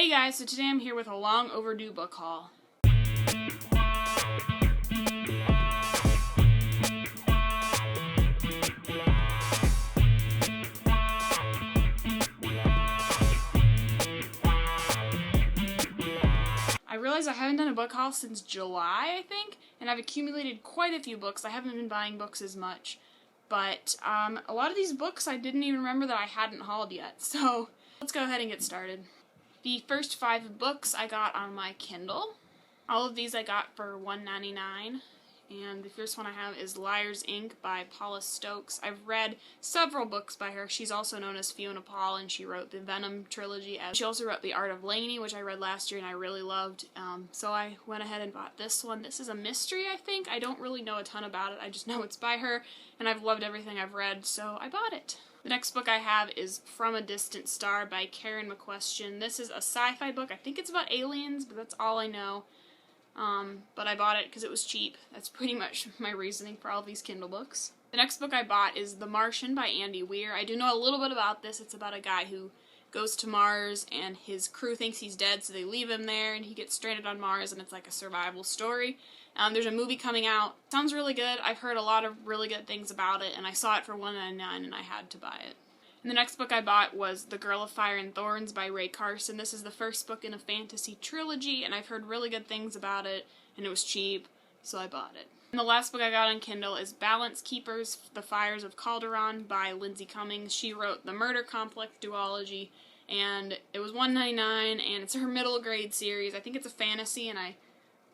Hey guys, so today I'm here with a long overdue book haul. I realize I haven't done a book haul since July, I think, and I've accumulated quite a few books. I haven't been buying books as much, but a lot of these books I didn't even remember that I hadn't hauled yet, so let's go ahead and get started. The first 5 books I got on my Kindle. All of these I got for $1.99, and the first one I have is Liar's Ink by Paula Stokes. I've read several books by her. She's also known as Fiona Paul, and she wrote the Venom trilogy. She also wrote The Art of Lainey, which I read last year and I really loved, so I went ahead and bought this one. This is a mystery, I think. I don't really know a ton about it. I just know it's by her, and I've loved everything I've read, so I bought it. The next book I have is From a Distant Star by Karen McQuestion. This is a sci-fi book. I think it's about aliens, but that's all I know. But I bought it because it was cheap. That's pretty much my reasoning for all these Kindle books. The next book I bought is The Martian by Andy Weir. I do know a little bit about this. It's about a guy who goes to Mars and his crew thinks he's dead, so they leave him there and he gets stranded on Mars, and it's like a survival story. There's a movie coming out. Sounds really good. I've heard a lot of really good things about it, and I saw it for $1.99 and I had to buy it. And the next book I bought was The Girl of Fire and Thorns by Ray Carson. This is the first book in a fantasy trilogy, and I've heard really good things about it, and it was cheap, so I bought it. And the last book I got on Kindle is Balance Keepers, The Fires of Calderon by Lindsay Cummings. She wrote the Murder Complex duology, and it was $1.99, and it's her middle grade series. I think it's a fantasy, and I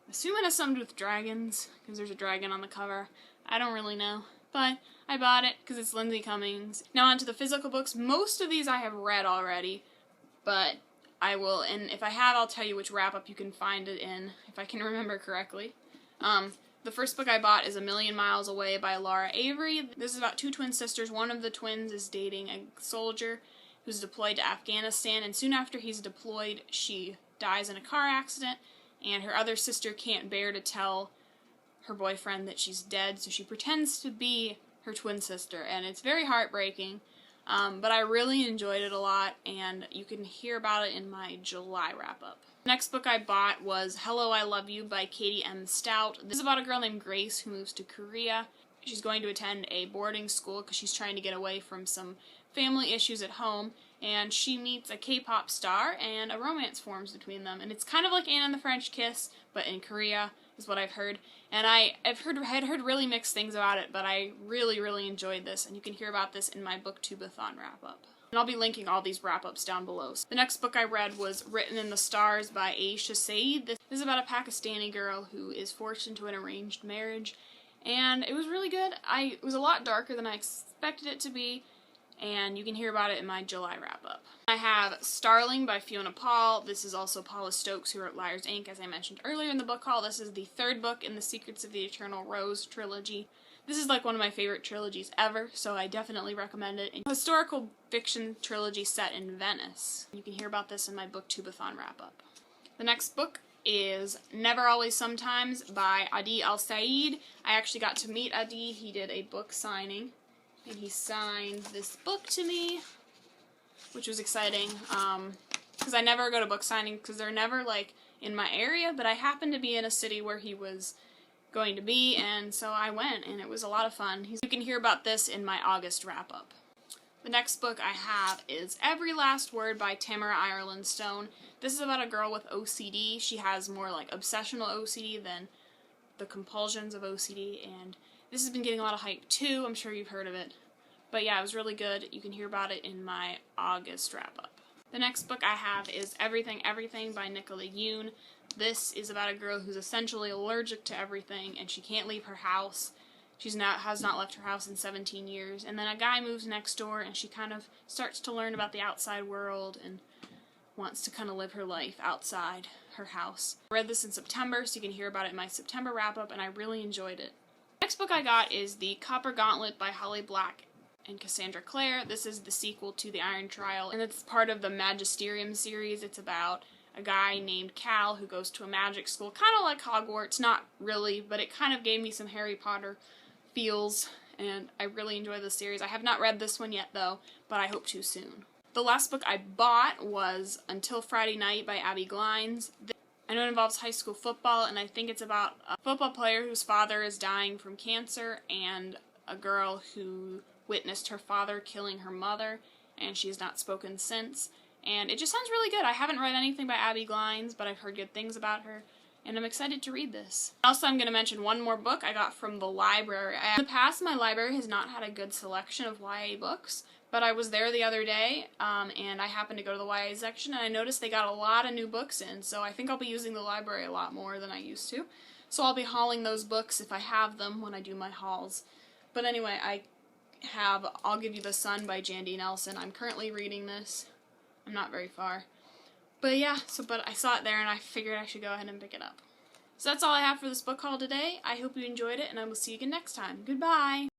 assume it has something to do with dragons, because there's a dragon on the cover. I don't really know, but I bought it because it's Lindsay Cummings. Now on to the physical books. Most of these I have read already, but I will, and if I have, I'll tell you which wrap-up you can find it in, if I can remember correctly. The first book I bought is A Million Miles Away by Laura Avery. This is about 2 twin sisters. One of the twins is dating a soldier who's deployed to Afghanistan, and soon after he's deployed, she dies in a car accident, and her other sister can't bear to tell her boyfriend that she's dead, so she pretends to be her twin sister, and it's very heartbreaking, but I really enjoyed it a lot, and you can hear about it in my July wrap-up. The next book I bought was Hello, I Love You by Katie M. Stout. This is about a girl named Grace who moves to Korea. She's going to attend a boarding school because she's trying to get away from some family issues at home, and she meets a K-pop star, and a romance forms between them, and it's kind of like Anne and the French Kiss, but in Korea, is what I've heard, and I had heard really mixed things about it, but I really enjoyed this, and you can hear about this in my Booktubeathon wrap-up. And I'll be linking all these wrap-ups down below. The next book I read was Written in the Stars by Aisha Saeed. This is about a Pakistani girl who is forced into an arranged marriage, and it was really good. It was a lot darker than I expected it to be, and you can hear about it in my July wrap-up. I have Starling by Fiona Paul. This is also Paula Stokes, who wrote Liar's Ink, as I mentioned earlier in the book haul. This is the 3rd book in the Secrets of the Eternal Rose trilogy. This is like one of my favorite trilogies ever, so I definitely recommend it. It's a historical fiction trilogy set in Venice. You can hear about this in my Booktubeathon wrap-up. The next book is Never Always Sometimes by Adi Al-Said. I actually got to meet Adi. He did a book signing, and he signed this book to me, which was exciting, because I never go to book signings because they're never, like, in my area, but I happened to be in a city where he was going to be, and so I went, and it was a lot of fun. You can hear about this in my August wrap-up. The next book I have is Every Last Word by Tamara Ireland Stone. This is about a girl with OCD. She has more, like, obsessional OCD than the compulsions of OCD, and this has been getting a lot of hype too. I'm sure you've heard of it. But yeah, it was really good. You can hear about it in my August wrap-up. The next book I have is Everything Everything by Nicola Yoon. This is about a girl who's essentially allergic to everything, and she can't leave her house. She has not left her house in 17 years. And then a guy moves next door, and she kind of starts to learn about the outside world and wants to kind of live her life outside her house. I read this in September, so you can hear about it in my September wrap-up, and I really enjoyed it. The next book I got is The Copper Gauntlet by Holly Black and Cassandra Clare. This is the sequel to The Iron Trial, and it's part of the Magisterium series. It's about a guy named Cal who goes to a magic school, kind of like Hogwarts, not really, but it kind of gave me some Harry Potter feels, and I really enjoy this series. I have not read this one yet, though, but I hope to soon. The last book I bought was Until Friday Night by Abby Glines. I know it involves high school football, and I think it's about a football player whose father is dying from cancer and a girl who witnessed her father killing her mother, and she has not spoken since. And it just sounds really good. I haven't read anything by Abby Glines, but I've heard good things about her, and I'm excited to read this. Also, I'm going to mention one more book I got from the library. In the past, my library has not had a good selection of YA books, but I was there the other day, and I happened to go to the YA section, and I noticed they got a lot of new books in, so I think I'll be using the library a lot more than I used to. So I'll be hauling those books if I have them when I do my hauls. But anyway, I have I'll Give You the Sun by Jandy Nelson. I'm currently reading this. I'm not very far. But yeah, but I saw it there, and I figured I should go ahead and pick it up. So that's all I have for this book haul today. I hope you enjoyed it, and I will see you again next time. Goodbye!